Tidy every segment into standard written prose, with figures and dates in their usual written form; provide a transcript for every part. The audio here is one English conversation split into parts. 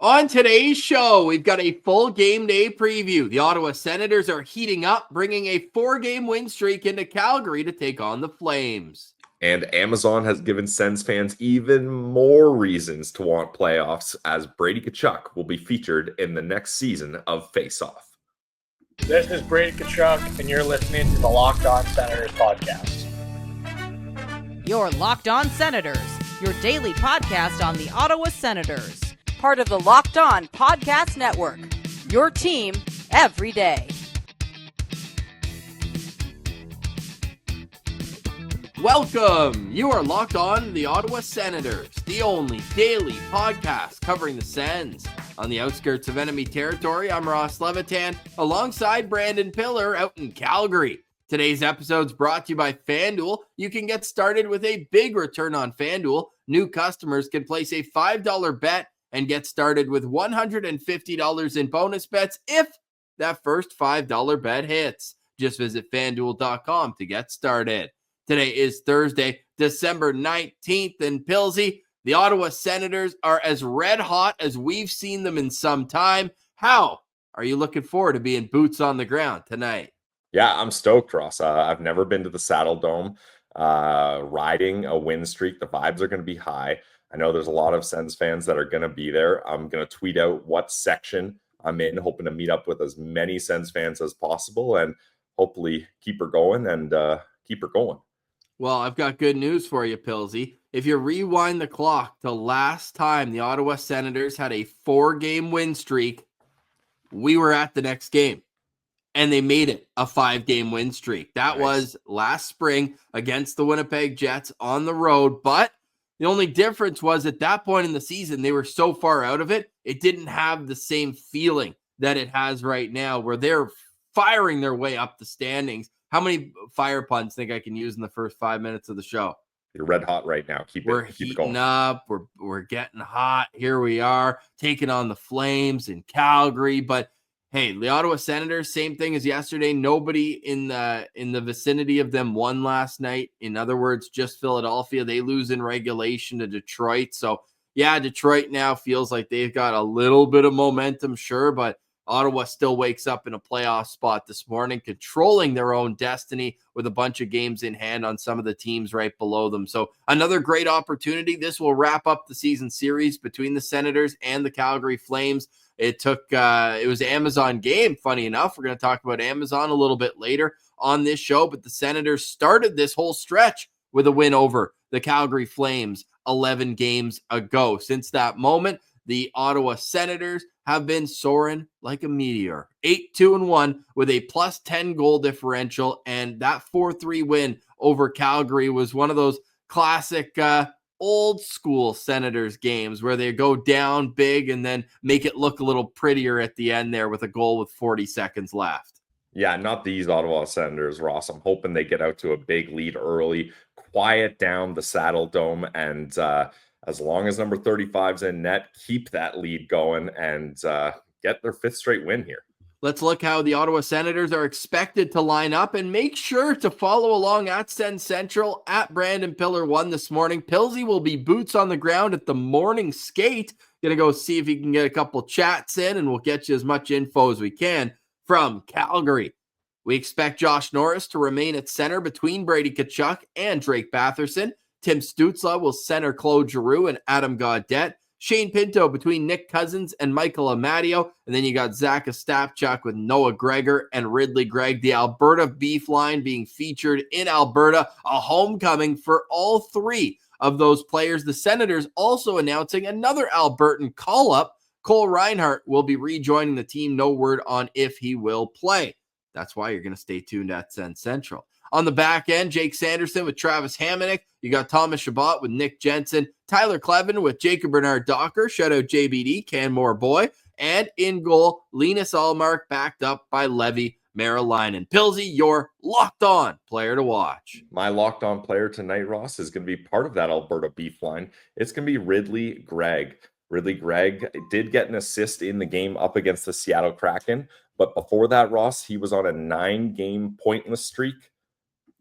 On today's show, we've got a full game day preview. The Ottawa Senators are heating up, bringing a 4-game win streak into Calgary to take on the Flames. And Amazon has given Sens fans even more reasons to want playoffs, as Brady Tkachuk will be featured in the next season of Face Off. This is Brady Tkachuk, and you're listening to the Locked On Senators podcast. Your Locked On Senators, your daily podcast on the Ottawa Senators. Part of the Locked On Podcast Network, your team every day. Welcome! You are Locked On the Ottawa Senators, the only daily podcast covering the Sens. On the outskirts of enemy territory, I'm Ross Levitan, alongside Brandon Pillar out in Calgary. Today's episode is brought to you by FanDuel. You can get started with a big return on FanDuel. New customers can place a $5 bet and get started with $150 in bonus bets if that first $5 bet hits. Just visit FanDuel.com to get started. Today is Thursday, December 19th, and Pilsy, the Ottawa Senators are as red hot as we've seen them in some time. How are you looking forward to being boots on the ground tonight? Yeah, I'm stoked, Ross. I've never been to the Saddle Dome. Riding a win streak, the vibes are going to be high. I know there's a lot of Sens fans that are going to be there. I'm going to tweet out what section I'm in, hoping to meet up with as many Sens fans as possible and hopefully keep her going and keep her going. Well, I've got good news for you, Pilsy. If you rewind the clock to last time the Ottawa Senators had a 4-game win streak, we were at the next game. And they made it a 5-game win streak. That was last spring against the Winnipeg Jets on the road. But the only difference was at that point in the season, they were so far out of it, it didn't have the same feeling that it has right now, where they're firing their way up the standings. How many fire puns think I can use in the first 5 minutes of the show? You're red hot right now. Keep it going. Up. We're getting hot. Here we are, taking on the Flames in Calgary. But hey, the Ottawa Senators, same thing as yesterday. Nobody in the vicinity of them won last night. In other words, just Philadelphia. They lose in regulation to Detroit. So yeah, Detroit now feels like they've got a little bit of momentum, sure, but Ottawa still wakes up in a playoff spot this morning, controlling their own destiny with a bunch of games in hand on some of the teams right below them. So another great opportunity. This will wrap up the season series between the Senators and the Calgary Flames. It was Amazon game, funny enough. We're going to talk about Amazon a little bit later on this show, but the Senators started this whole stretch with a win over the Calgary Flames 11 games ago. Since that moment, the Ottawa Senators have been soaring like a meteor. 8-2-1 with a plus 10 goal differential, and that 4-3 win over Calgary was one of those classic old school Senators games where they go down big and then make it look a little prettier at the end there with a goal with 40 seconds left. Yeah, not these Ottawa Senators, Ross. I'm hoping they get out to a big lead early, quiet down the Saddle Dome, and as long as number 35's in net, keep that lead going and get their 5th straight win here. Let's look how the Ottawa Senators are expected to line up, and make sure to follow along at Sens Central at Brandon Pillar 1 this morning. Pilsy will be boots on the ground at the morning skate. Gonna go see if he can get a couple chats in, and we'll get you as much info as we can from Calgary. We expect Josh Norris to remain at center between Brady Tkachuk and Drake Batherson. Tim Stützle will center Claude Giroux and Adam Gaudette. Shane Pinto between Nick Cousins and Michael Amadio. And then you got Zach Ostapchuk with Noah Gregor and Ridley Gregg. The Alberta Beef line being featured in Alberta. A homecoming for all 3 of those players. The Senators also announcing another Albertan call-up. Cole Reinhardt will be rejoining the team. No word on if he will play. That's why you're going to stay tuned at Sens Central. On the back end, Jake Sanderson with Travis Hamonic. You got Thomas Chabot with Nick Jensen. Tyler Clevin with Jacob Bernard Docker. Shout out JBD, Canmore boy. And in goal, Linus Allmark backed up by Levi Marilainen. Pilsy, your locked on player to watch. My locked on player tonight, Ross, is going to be part of that Alberta Beef line. It's going to be Ridley Gregg. Ridley Gregg did get an assist in the game up against the Seattle Kraken. But before that, Ross, he was on a 9-game pointless streak.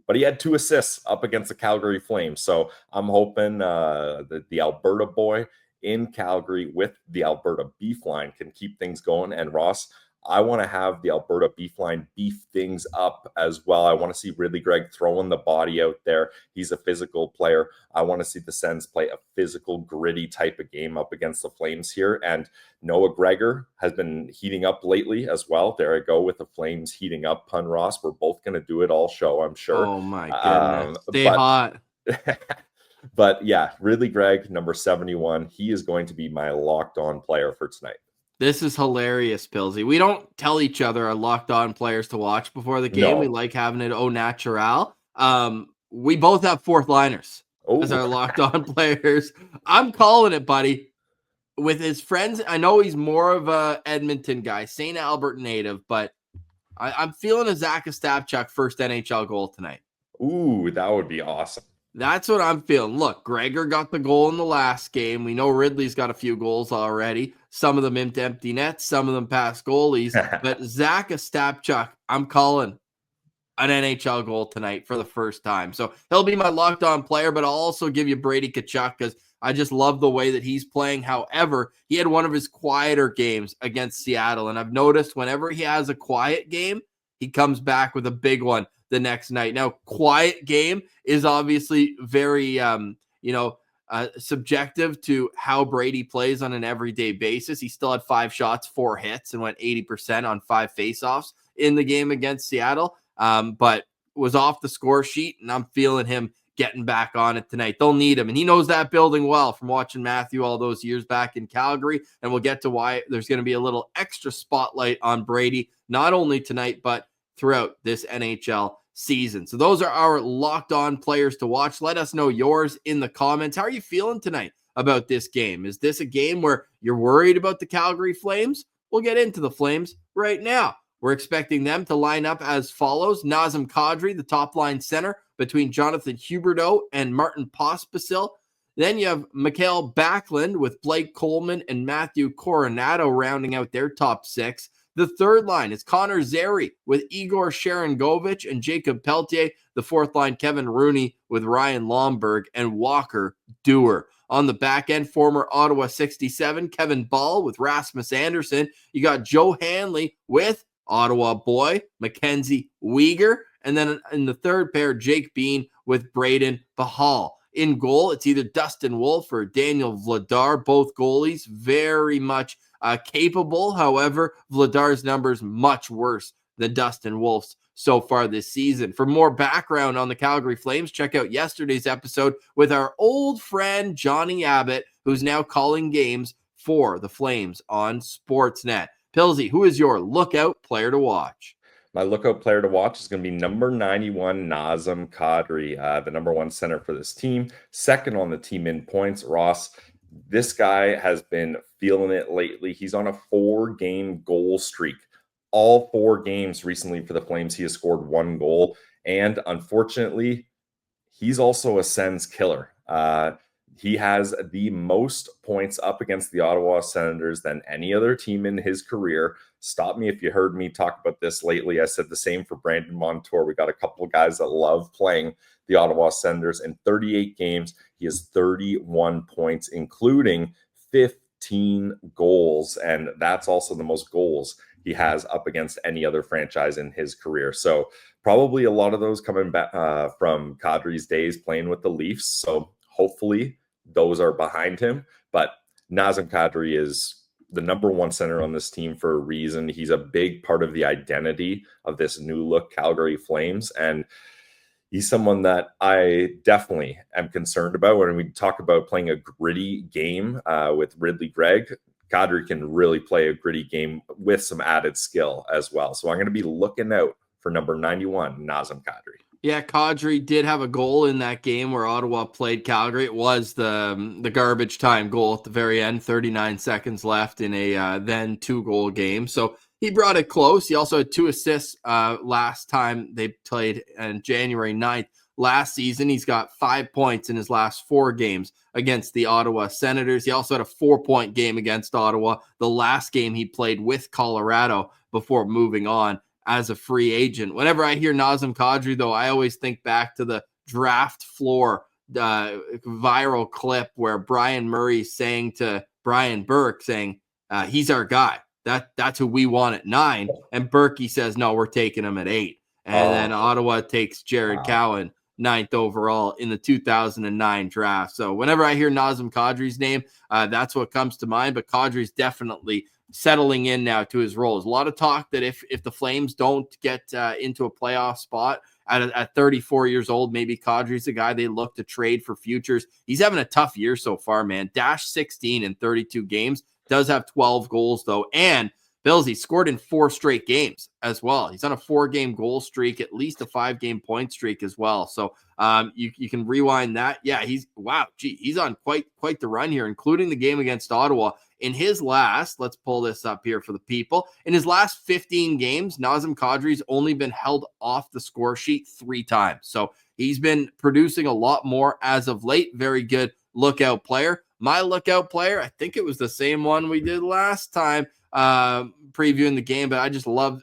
But he had 2 assists up against the Calgary Flames. So I'm hoping that the Alberta boy in Calgary with the Alberta beef line can keep things going. And Ross, I want to have the Alberta beef line beef things up as well. I want to see Ridley Gregg throwing the body out there. He's a physical player. I want to see the Sens play a physical, gritty type of game up against the Flames here. And Noah Gregor has been heating up lately as well. There I go with the Flames heating up, pun Ross. We're both going to do it all show, I'm sure. Oh my goodness. Stay hot. But yeah, Ridley Gregg, number 71. He is going to be my locked on player for tonight. This is hilarious, Pillsy. We don't tell each other our locked on players to watch before the game. No. We like having it au natural. We both have fourth liners as our locked on players. I'm calling it, buddy. With his friends, I know he's more of a Edmonton guy, St. Albert native, but I'm feeling a Zach Tkachuk first NHL goal tonight. Ooh, that would be awesome. That's what I'm feeling. Look, Gregor got the goal in the last game. We know Ridley's got a few goals already. Some of them into empty nets, some of them past goalies. But Zach Tkachuk, I'm calling an NHL goal tonight for the first time. So he'll be my locked-on player, but I'll also give you Brady Tkachuk because I just love the way that he's playing. However, he had one of his quieter games against Seattle, and I've noticed whenever he has a quiet game, he comes back with a big one the next night. Now, quiet game is obviously very, subjective to how Brady plays on an everyday basis. He still had 5 shots, 4 hits, and went 80% on 5 faceoffs in the game against Seattle, but was off the score sheet, and I'm feeling him getting back on it tonight. They'll need him, and he knows that building well from watching Matthew all those years back in Calgary, and we'll get to why there's going to be a little extra spotlight on Brady, not only tonight, but throughout this NHL season. So those are our locked on players to watch. Let us know yours in the comments. How are you feeling tonight about this game? Is this a game where you're worried about the Calgary Flames? We'll get into the Flames right now. We're expecting them to line up as follows. Nazem Kadri, the top line center between Jonathan Huberdeau and Martin Pospisil. Then you have Mikael Backlund with Blake Coleman and Matthew Coronado rounding out their top 6. The third line is Connor Zary with Igor Sharangovich and Jacob Pelletier. The fourth line, Kevin Rooney with Ryan Lomberg and Walker Dewar. On the back end, former Ottawa 67, Kevin Ball with Rasmus Anderson. You got Joe Hanley with Ottawa boy, Mackenzie Weegar. And then in the third pair, Jake Bean with Braden Bahal. In goal, it's either Dustin Wolf or Daniel Vladar, both goalies very much capable. However, Vladar's numbers much worse than Dustin Wolf's so far this season. For more background on the Calgary Flames, check out yesterday's episode with our old friend Johnny Abbott, who's now calling games for the Flames on Sportsnet. Pilsy, who is your lookout player to watch? My lookout player to watch is going to be number 91, Nazem Kadri, the number 1 center for this team. Second on the team in points. Ross, this guy has been feeling it lately. He's on a 4-game goal streak. All 4 games recently for the Flames, he has scored 1 goal. And unfortunately, he's also a Sens killer. He has the most points up against the Ottawa Senators than any other team in his career. Stop me if you heard me talk about this lately. I said the same for Brandon Montour. We got a couple of guys that love playing the Ottawa Senators. In 38 games, he has 31 points, including 15 goals. And that's also the most goals he has up against any other franchise in his career. So probably a lot of those coming back from Kadri's days playing with the Leafs. So hopefully those are behind him. But Nazem Kadri is the number 1 center on this team for a reason. He's a big part of the identity of this new look Calgary Flames. And he's someone that I definitely am concerned about when we talk about playing a gritty game with Ridley Gregg. Kadri can really play a gritty game with some added skill as well. So I'm going to be looking out for number 91, Nazem Kadri. Yeah, Kadri did have a goal in that game where Ottawa played Calgary. It was the garbage time goal at the very end, 39 seconds left in a then 2-goal game. So he brought it close. He also had 2 assists last time they played on January 9th last season. He's got 5 points in his last 4 games against the Ottawa Senators. He also had a 4-point game against Ottawa, the last game he played with Colorado before moving on as a free agent. Whenever I hear Nazem Kadri, though, I always think back to the draft floor viral clip where Brian Murray saying to Brian Burke, saying, he's our guy. That's who we want at 9. And Berkey says, no, we're taking him at 8. And then Ottawa takes Jared Cowan 9th overall in the 2009 draft. So whenever I hear Nazem Kadri's name, that's what comes to mind. But Kadri's definitely settling in now to his role. There's a lot of talk that if the Flames don't get into a playoff spot at 34 years old, maybe Kadri's the guy they look to trade for futures. He's having a tough year so far, man. -16 in 32 games. Does have 12 goals, though. And Bills, he scored in 4 straight games as well. He's on a 4-game goal streak, at least a 5-game point streak as well. So you can rewind that. Yeah, he's on quite the run here, including the game against Ottawa. In his last, let's pull this up here for the people. In his last 15 games, Nazem Kadri's only been held off the score sheet 3 times. So he's been producing a lot more as of late. Very good lookout player. My lookout player, I think it was the same one we did last time previewing the game, but I just love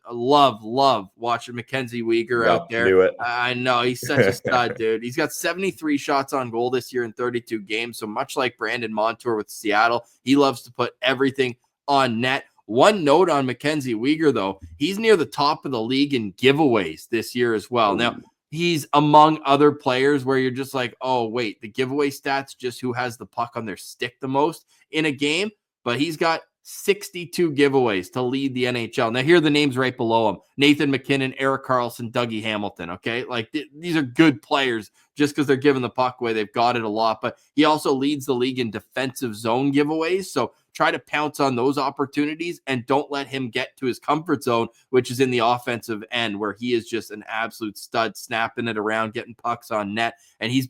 watching Mackenzie Weegar out there. Knew it. I know, he's such a stud, dude. He's got 73 shots on goal this year in 32 games. So much like Brandon Montour with Seattle, he loves to put everything on net. One note on Mackenzie Weegar, though, he's near the top of the league in giveaways this year as well. Now, he's among other players where you're just like, oh, wait, the giveaway stats, just who has the puck on their stick the most in a game. But he's got 62 giveaways to lead the NHL. Now, here are the names right below him: Nathan McKinnon, Erik Karlsson, Dougie Hamilton. Okay, like these are good players just because they're giving the puck away. They've got it a lot, but he also leads the league in defensive zone giveaways. So try to pounce on those opportunities and don't let him get to his comfort zone, which is in the offensive end, where he is just an absolute stud, snapping it around, getting pucks on net. And he's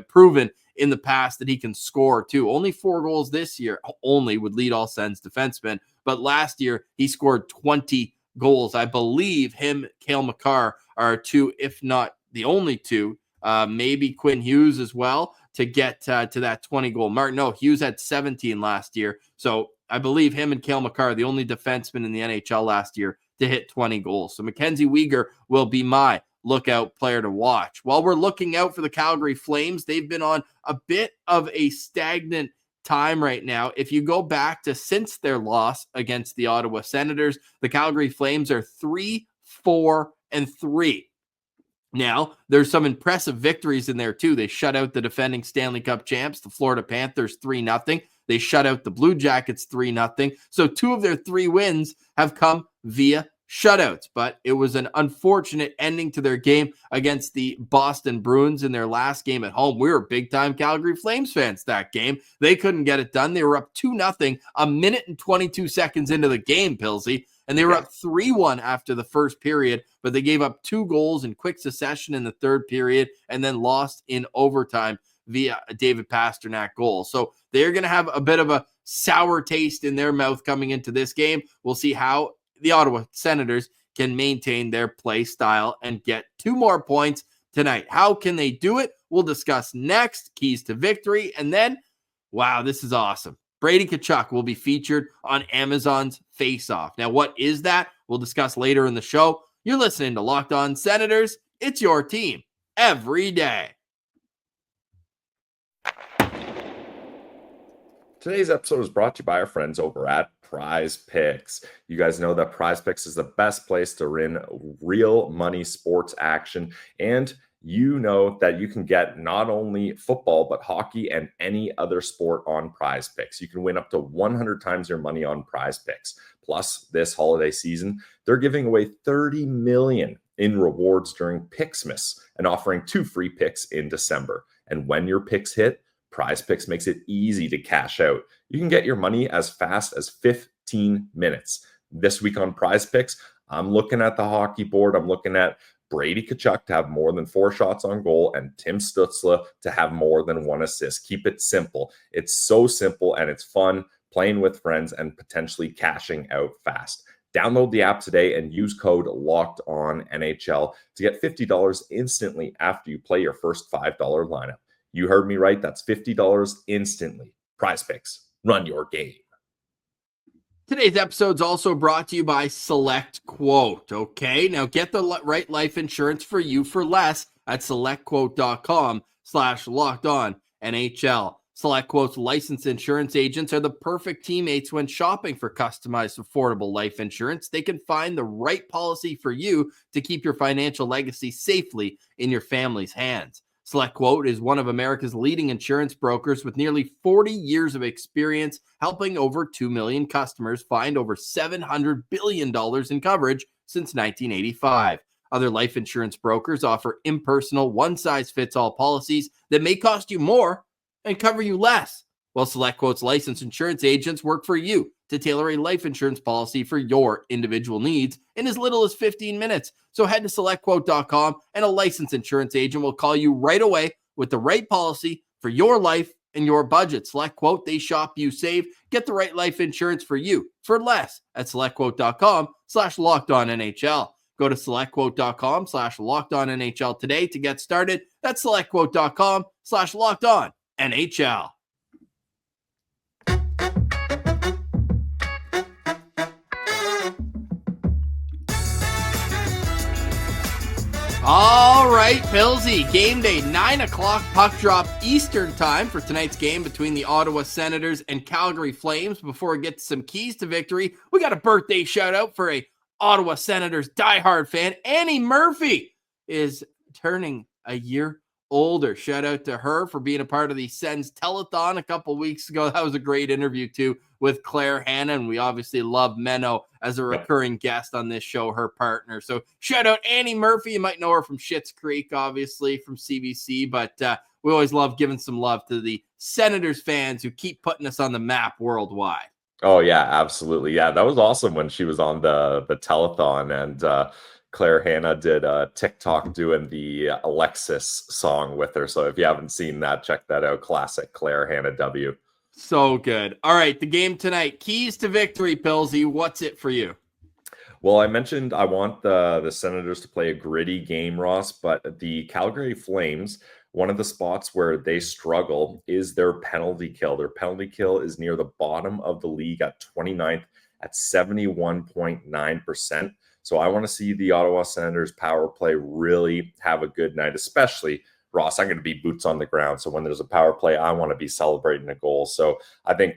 proven in the past that he can score too. Only 4 goals this year, only would lead all Sens defensemen. But last year he scored 20 goals. I believe him, Cale Makar are 2, if not the only 2, maybe Quinn Hughes as well, to get to that 20 goal mark. No, Hughes had 17 last year. So I believe him and Cale Makar are the only defensemen in the NHL last year to hit 20 goals. So Mackenzie Weegar will be my lookout player to watch. While we're looking out for the Calgary Flames, they've been on a bit of a stagnant time right now. If you go back to since their loss against the Ottawa Senators, the Calgary Flames are 3-4-3. Now, there's some impressive victories in there too. They shut out the defending Stanley Cup champs, the Florida Panthers, 3-0. They shut out the Blue Jackets 3-0. So 2 of their 3 wins have come via shutouts, but it was an unfortunate ending to their game against the Boston Bruins in their last game at home. We were big-time Calgary Flames fans that game. They couldn't get it done. They were up 2-0 a minute and 22 seconds into the game, Pilsy, and they were up 3-1 after the first period, but they gave up 2 goals in quick succession in the third period and then lost in overtime via a David Pastrnak goal. So they're going to have a bit of a sour taste in their mouth coming into this game. We'll see how the Ottawa Senators can maintain their play style and get 2 more points tonight. How can they do it? We'll discuss next. Keys to victory. And then, wow, this is awesome. Brady Tkachuk will be featured on Amazon's Face Off. Now, what is that? We'll discuss later in the show. You're listening to Locked On Senators. It's your team every day. Today's episode is brought to you by our friends over at Prize Picks. You guys know that Prize Picks is the best place to win real money sports action. And you know that you can get not only football, but hockey and any other sport on Prize Picks. You can win up to 100 times your money on Prize Picks. Plus, this holiday season, they're giving away $30 million in rewards during Picksmas and offering 2 free picks in December. And when your picks hit, Prize Picks makes it easy to cash out. You can get your money as fast as 15 minutes. This week on Prize Picks, I'm looking at the hockey board. I'm looking at Brady Tkachuk to have more than 4 shots on goal and Tim Stützle to have more than 1 assist. Keep it simple. It's so simple and it's fun playing with friends and potentially cashing out fast. Download the app today and use code LOCKEDONNHL to get $50 instantly after you play your first $5 lineup. You heard me right. That's $50 instantly. Prize Picks. Run your game. Today's episode is also brought to you by Select Quote. Okay, now get the right life insurance for you for less at selectquote.com. SelectQuotes.com/LockedOnNHL. SelectQuotes licensed insurance agents are the perfect teammates when shopping for customized, affordable life insurance. They can find the right policy for you to keep your financial legacy safely in your family's hands. SelectQuote is one of America's leading insurance brokers with nearly 40 years of experience, helping over 2 million customers find over $700 billion in coverage since 1985. Other life insurance brokers offer impersonal, one-size-fits-all policies that may cost you more and cover you less. Well, SelectQuote's licensed insurance agents work for you to tailor a life insurance policy for your individual needs in as little as 15 minutes. So head to SelectQuote.com and a licensed insurance agent will call you right away with the right policy for your life and your budget. SelectQuote, they shop, you save. Get the right life insurance for you for less at SelectQuote.com/LockedOnNHL. Go to SelectQuote.com/LockedOnNHL today to get started. That's SelectQuote.com/LockedOnNHL. All right, Pillsy, game day, 9 o'clock puck drop Eastern time for tonight's game between the Ottawa Senators and Calgary Flames. Before we get to some keys to victory, we got a birthday shout out for a Ottawa Senators diehard fan. Annie Murphy is turning a year older. Shout out to her for being a part of the Sens telethon a couple weeks ago. That was a great interview too with Claire Hanna, and we obviously love Menno as a recurring guest on this show, her partner. So shout out Annie Murphy. You might know her from Schitt's Creek, obviously from CBC, but we always love giving some love to the Senators fans who keep putting us on the map worldwide. Oh yeah, absolutely. Yeah, that was awesome when she was on the telethon, and Claire Hanna did a TikTok doing the Alexis song with her. So if you haven't seen that, check that out. Classic Claire Hanna W. So good. All right, the game tonight. Keys to victory, Pillsy. What's it for you? Well, I mentioned I want the Senators to play a gritty game, Ross, but the Calgary Flames, one of the spots where they struggle is their penalty kill. Their penalty kill is near the bottom of the league at 29th at 71.9%. So I want to see the Ottawa Senators power play really have a good night, especially, Ross, I'm going to be boots on the ground. So when there's a power play, I want to be celebrating a goal. So I think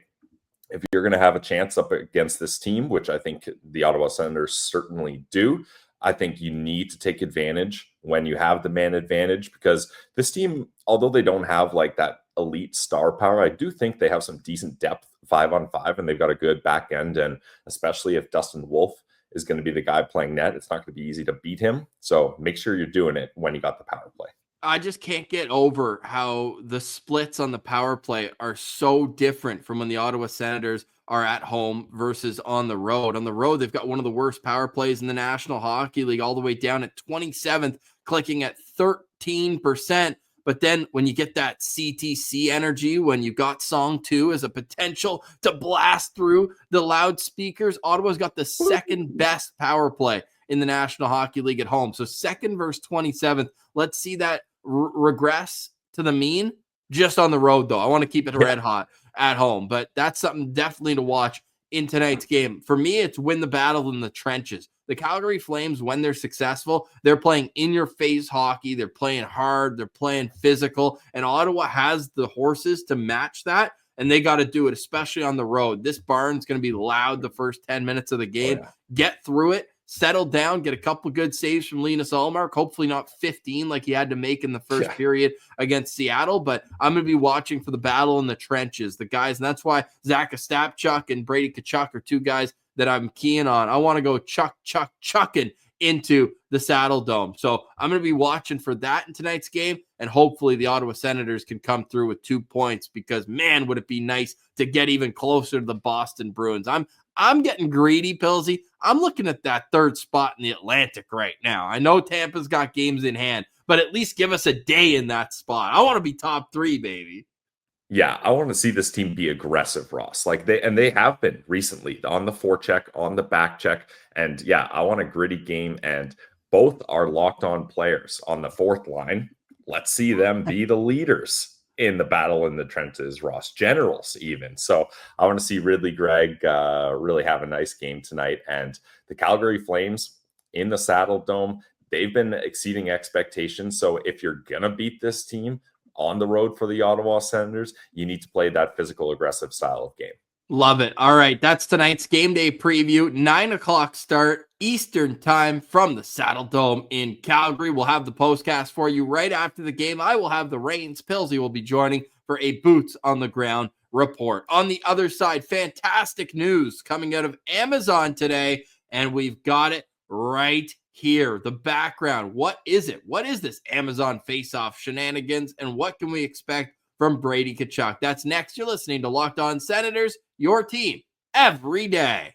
if you're going to have a chance up against this team, which I think the Ottawa Senators certainly do, I think you need to take advantage when you have the man advantage, because this team, although they don't have like that elite star power, I do think they have some decent depth 5-on-5, and they've got a good back end. And especially if Dustin Wolf is going to be the guy playing net, it's not going to be easy to beat him. So make sure you're doing it when you got the power play. I just can't get over how the splits on the power play are so different from when the Ottawa Senators are at home versus on the road. On the road, they've got one of the worst power plays in the National Hockey League, all the way down at 27th, clicking at 13%. But then when you get that CTC energy, when you got Song 2 as a potential to blast through the loudspeakers, Ottawa's got the second best power play in the National Hockey League at home. So second versus 27th. Let's see that regress to the mean just on the road, though. I want to keep it red hot at home, but that's something definitely to watch in tonight's game. For me, it's win the battle in the trenches. The Calgary Flames, when they're successful, they're playing in-your-face hockey. They're playing hard. They're playing physical. And Ottawa has the horses to match that, and they got to do it, especially on the road. This barn's going to be loud the first 10 minutes of the game. Oh, yeah. Get through it. Settle down, get a couple good saves from Linus Ullmark, hopefully not 15 like he had to make in the first period against Seattle, but I'm going to be watching for the battle in the trenches, the guys, and that's why Zach Ostapchuk and Brady Tkachuk are two guys that I'm keying on. I want to go chucking into the Saddle Dome. So I'm going to be watching for that in tonight's game, and hopefully the Ottawa Senators can come through with 2 points, because, man, would it be nice to get even closer to the Boston Bruins. I'm getting greedy, Pillsy. I'm looking at that third spot in the Atlantic right now. I know Tampa's got games in hand, but at least give us a day in that spot. I want to be top 3, baby. Yeah, I want to see this team be aggressive, Ross. Like they have been recently on the forecheck, on the back check. And yeah, I want a gritty game. And both are locked on players on the fourth line. Let's see them be the leaders in the battle in the trenches, Ross, generals even. So I want to see Ridley Gregg really have a nice game tonight. And the Calgary Flames in the Saddle Dome, they've been exceeding expectations. So if you're going to beat this team, on the road for the Ottawa Senators, you need to play that physical, aggressive style of game. Love it. All right, that's tonight's game day preview. 9 o'clock start Eastern time from the Saddle Dome in Calgary. We'll have the postcast for you right after the game. I will have the reins. Pilsy will be joining for a boots on the ground report. On the other side, fantastic news coming out of Amazon today, and we've got it right here. The background. What is it? What is this Amazon face-off shenanigans, and what can we expect from Brady Tkachuk? That's next. You're listening to Locked On Senators, your team every day.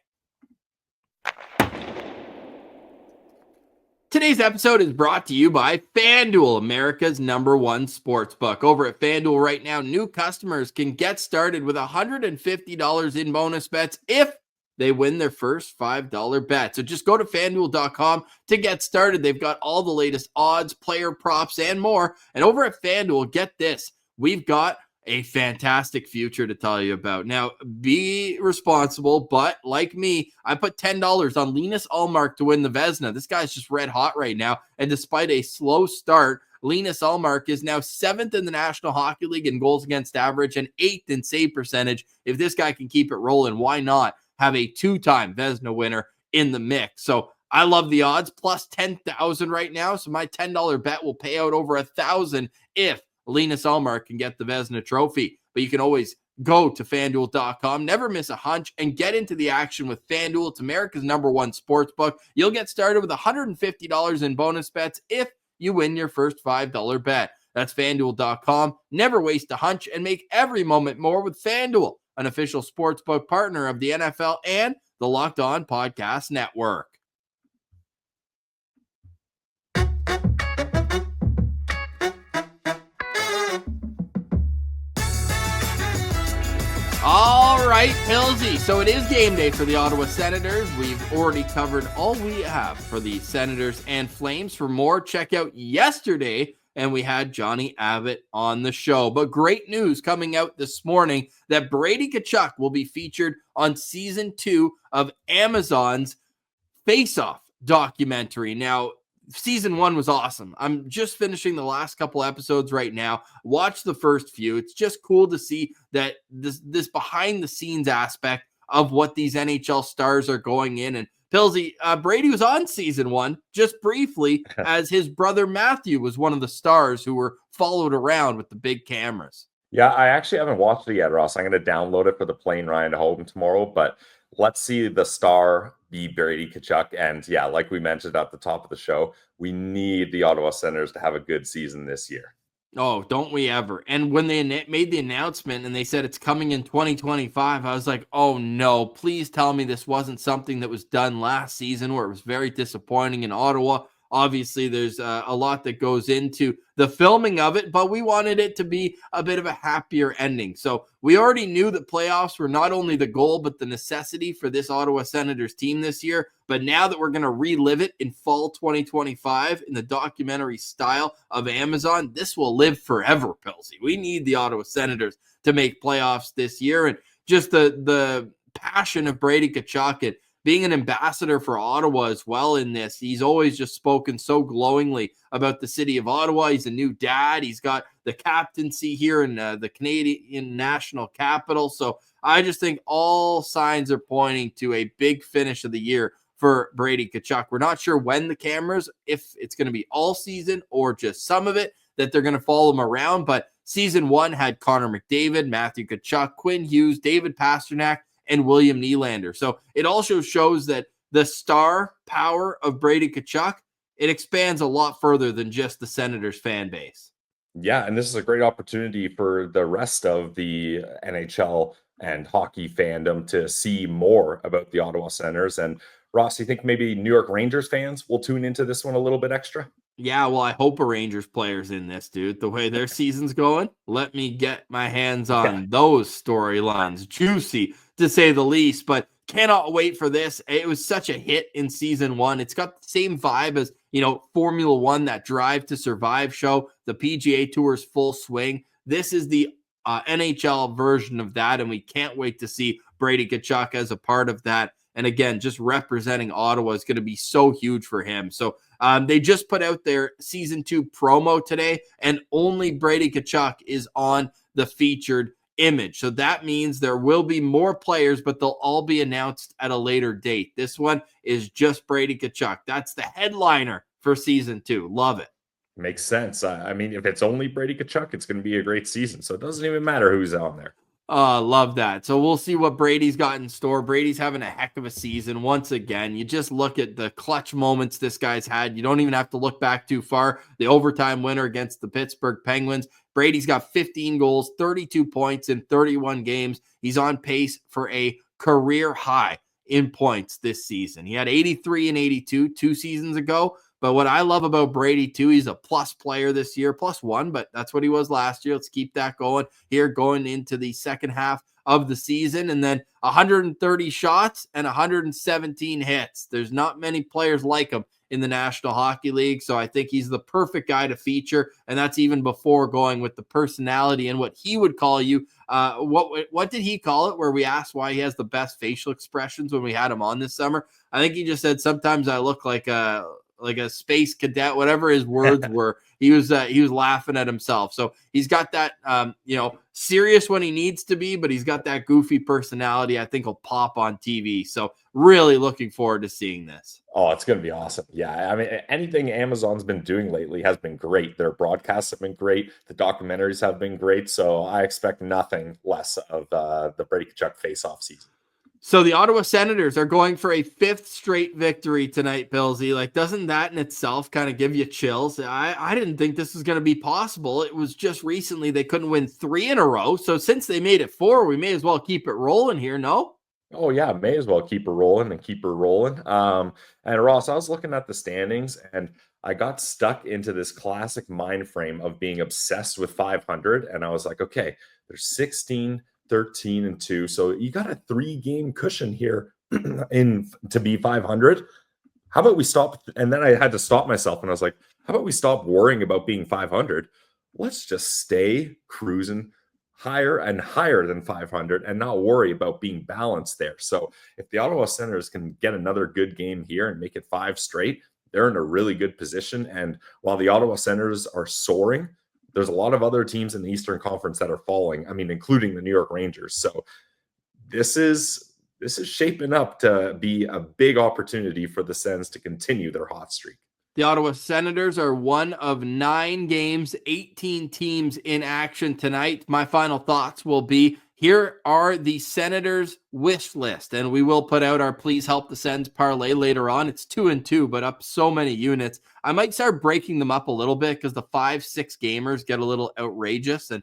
Today's episode is brought to you by FanDuel, America's #1 sportsbook. Over at FanDuel right now, new customers can get started with $150 in bonus bets if they win their first $5 bet. So just go to FanDuel.com to get started. They've got all the latest odds, player props, and more. And over at FanDuel, get this, we've got a fantastic future to tell you about. Now, be responsible, but like me, I put $10 on Linus Ullmark to win the Vezina. This guy's just red hot right now, and despite a slow start, Linus Ullmark is now 7th in the National Hockey League in goals against average and 8th in save percentage. If this guy can keep it rolling, why not have a 2-time Vezina winner in the mix? So I love the odds, plus 10,000 right now, so my $10 bet will pay out over 1,000 if Linus Ullmark can get the Vezina trophy. But you can always go to FanDuel.com, never miss a hunch, and get into the action with FanDuel. It's America's #1 sportsbook. You'll get started with $150 in bonus bets if you win your first $5 bet. That's FanDuel.com. Never waste a hunch and make every moment more with FanDuel, an official sportsbook partner of the NFL and the Locked On Podcast Network. All right, Pilsy. So it is game day for the Ottawa Senators. We've already covered all we have for the Senators and Flames. For more, check out yesterday, and we had Johnny Abbott on the show. But great news coming out this morning that Brady Tkachuk will be featured on season 2 of Amazon's Face Off documentary. Now, season 1 was awesome. I'm just finishing the last couple episodes right now. Watch the first few. It's just cool to see that this behind the scenes aspect of what these NHL stars are going in. And Pilsy, Brady was on season 1 just briefly as his brother Matthew was one of the stars who were followed around with the big cameras. Yeah, I actually haven't watched it yet, Ross. I'm going to download it for the plane ride home tomorrow, but let's see the star be Brady Tkachuk. And yeah, like we mentioned at the top of the show, we need the Ottawa Senators to have a good season this year. Oh, don't we ever. And when they made the announcement and they said it's coming in 2025, I was like, oh no, please tell me this wasn't something that was done last season where it was very disappointing in Ottawa. Obviously, there's a lot that goes into the filming of it, but we wanted it to be a bit of a happier ending. So we already knew that playoffs were not only the goal, but the necessity for this Ottawa Senators team this year. But now that we're going to relive it in fall 2025 in the documentary style of Amazon, this will live forever, Pilsy. We need the Ottawa Senators to make playoffs this year. And just the passion of Brady Tkachuk and being an ambassador for Ottawa as well in this. He's always just spoken so glowingly about the city of Ottawa. He's a new dad. He's got the captaincy here in the Canadian national capital. So I just think all signs are pointing to a big finish of the year for Brady Tkachuk. We're not sure when the cameras, if it's going to be all season or just some of it, that they're going to follow him around. But season 1 had Connor McDavid, Matthew Tkachuk, Quinn Hughes, David Pastrnak, and William Nylander. So it also shows that the star power of Brady Tkachuk, it expands a lot further than just the Senators fan base. Yeah, and this is a great opportunity for the rest of the NHL and hockey fandom to see more about the Ottawa Senators. And Ross, you think maybe New York Rangers fans will tune into this one a little bit extra? Yeah, well, I hope a Rangers player's in this, dude. The way their season's going, let me get my hands on those storylines. Juicy, to say the least, but cannot wait for this. It was such a hit in season 1. It's got the same vibe as, Formula 1, that Drive to Survive show, the PGA Tour's full swing. This is the NHL version of that, and we can't wait to see Brady Tkachuk as a part of that. And again, just representing Ottawa is going to be so huge for him. So they just put out their season 2 promo today, and only Brady Tkachuk is on the featured image. So that means there will be more players, but they'll all be announced at a later date. This one is just Brady Tkachuk. That's the headliner for season 2. Love it. Makes sense. I mean, if it's only Brady Tkachuk, it's going to be a great season. So it doesn't even matter who's on there. Love that. So we'll see what Brady's got in store. Brady's having a heck of a season once again. You just look at the clutch moments this guy's had. You don't even have to look back too far. The overtime winner against the Pittsburgh Penguins. Brady's got 15 goals, 32 points in 31 games. He's on pace for a career high in points this season. He had 83 and 82 2 seasons ago. But what I love about Brady, too, he's a plus player this year, +1, but that's what he was last year. Let's keep that going here, going into the second half of the season. And then 130 shots and 117 hits. There's not many players like him in the National Hockey League, so I think he's the perfect guy to feature, and that's even before going with the personality and what he would call you. What did he call it, where we asked why he has the best facial expressions when we had him on this summer? I think he just said, sometimes I look like a space cadet, whatever his words were. He was laughing at himself. So he's got that, serious when he needs to be, but he's got that goofy personality. I think he'll pop on TV. So really looking forward to seeing this. Oh, it's going to be awesome. Yeah. I mean, anything Amazon's been doing lately has been great. Their broadcasts have been great. The documentaries have been great. So I expect nothing less of the Brady Tkachuk face-off season. So the Ottawa Senators are going for a 5th straight victory tonight, Pillsy. Like, doesn't that in itself kind of give you chills? I didn't think this was going to be possible. It was just recently they couldn't win 3 in a row. So since they made it 4, we may as well keep it rolling here, no? Oh, yeah, may as well keep her rolling and keep her rolling. And Ross, I was looking at the standings, and I got stuck into this classic mind frame of being obsessed with 500. And I was like, okay, there's 16, 13 and 2. So you got a 3-game cushion here to be 500. How about we stop? And then I had to stop myself, and I was like, how about we stop worrying about being 500? Let's just stay cruising higher and higher than 500 and not worry about being balanced there. So if the Ottawa Senators can get another good game here and make it 5 straight, they're in a really good position. And while the Ottawa Senators are soaring, there's a lot of other teams in the Eastern Conference that are falling. I mean, including the New York Rangers. So this is shaping up to be a big opportunity for the Sens to continue their hot streak. The Ottawa Senators are one of 9 games, 18 teams in action tonight. My final thoughts will be, here are the Senators' wish list, and we will put out our Please Help the Sens parlay later on. It's 2 and 2, but up so many units. I might start breaking them up a little bit because the 5-6 gamers get a little outrageous, and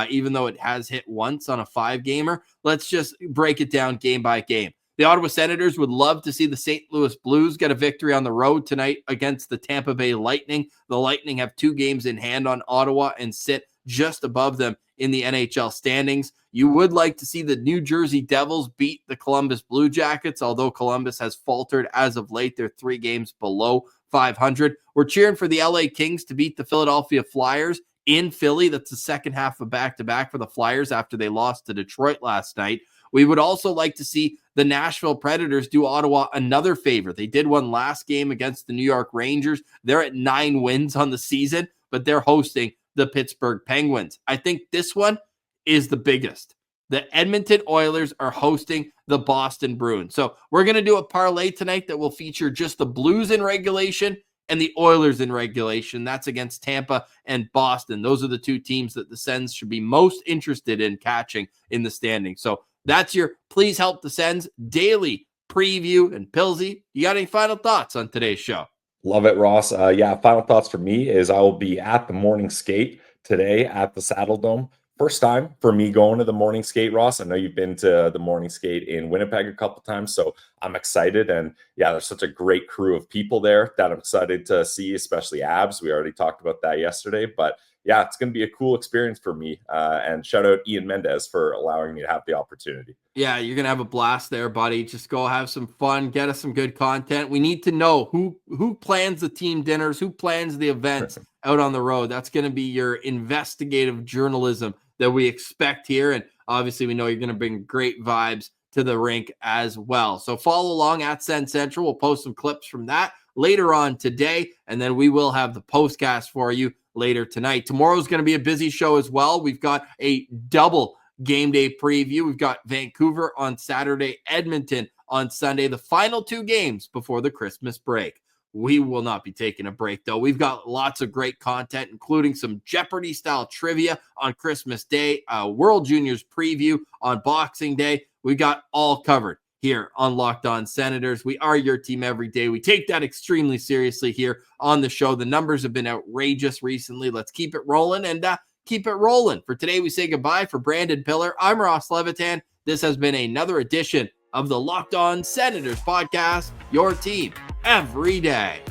even though it has hit once on a 5-gamer, let's just break it down game by game. The Ottawa Senators would love to see the St. Louis Blues get a victory on the road tonight against the Tampa Bay Lightning. The Lightning have 2 games in hand on Ottawa and sit just above them in the NHL standings. You would like to see the New Jersey Devils beat the Columbus Blue Jackets, although Columbus has faltered as of late. They're 3 games below 500. We're cheering for the LA Kings to beat the Philadelphia Flyers in Philly. That's the second half of back-to-back for the Flyers after they lost to Detroit last night. We would also like to see the Nashville Predators do Ottawa another favor. They did one last game against the New York Rangers. They're at 9 wins on the season, but they're hosting the Pittsburgh Penguins. I think this one is the biggest. The Edmonton Oilers are hosting the Boston Bruins. So we're going to do a parlay tonight that will feature just the Blues in regulation and the Oilers in regulation. That's against Tampa and Boston. Those are the 2 teams that the Sens should be most interested in catching in the standings. So that's your Please Help the Sens daily preview. And Pillsy, you got any final thoughts on today's show? Love it, Ross. Yeah, final thoughts for me is I will be at the morning skate today at the Saddle Dome. First time for me going to the morning skate, Ross. I know you've been to the morning skate in Winnipeg a couple times, so I'm excited. And yeah, there's such a great crew of people there that I'm excited to see, especially Abs. We already talked about that yesterday, but yeah, it's going to be a cool experience for me. And shout out Ian Mendez for allowing me to have the opportunity. Yeah, you're going to have a blast there, buddy. Just go have some fun, get us some good content. We need to know who plans the team dinners, who plans the events out on the road. That's going to be your investigative journalism that we expect here. And obviously we know you're going to bring great vibes to the rink as well. So follow along at Sens Central. We'll post some clips from that later on today, and then we will have the postcast for you later tonight. Tomorrow's going to be a busy show as well. We've got a double game day preview. We've got Vancouver on Saturday, Edmonton on Sunday, the final 2 games before the Christmas break. We will not be taking a break, though. We've got lots of great content, including some Jeopardy-style trivia on Christmas Day, a World Juniors preview on Boxing Day. We got all covered here on Locked On Senators. We are your team every day. We take that extremely seriously here on the show. The numbers have been outrageous recently. Let's keep it rolling and keep it rolling. For today, we say goodbye. For Brandon Pillar, I'm Ross Levitan. This has been another edition of the Locked On Senators podcast, your team every day.